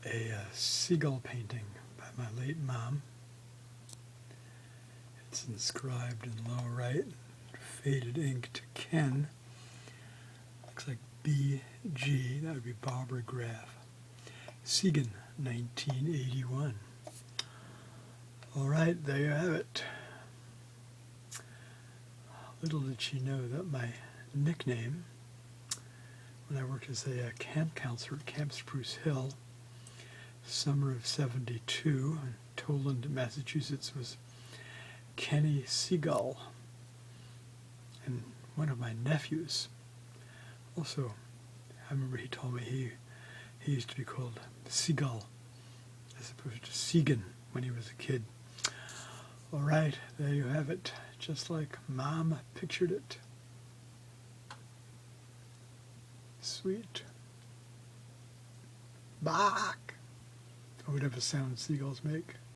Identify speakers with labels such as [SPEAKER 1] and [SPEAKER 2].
[SPEAKER 1] a seagull painting by my late mom. It's inscribed in the lower right, faded ink to Ken. Looks like B.G., that would be Barbara Segan, 1981. All right, there you have it. Little did she know that my nickname, when I worked as a camp counselor at Camp Spruce Hill, summer of '72 in Toland, Massachusetts, was Kenny Seagull. And one of my nephews, also, I remember he told me he used to be called Seagull as opposed to Segan when he was a kid. All right, there you have it, just like Mom pictured it. Sweet. Bach! Or whatever sound seagulls make.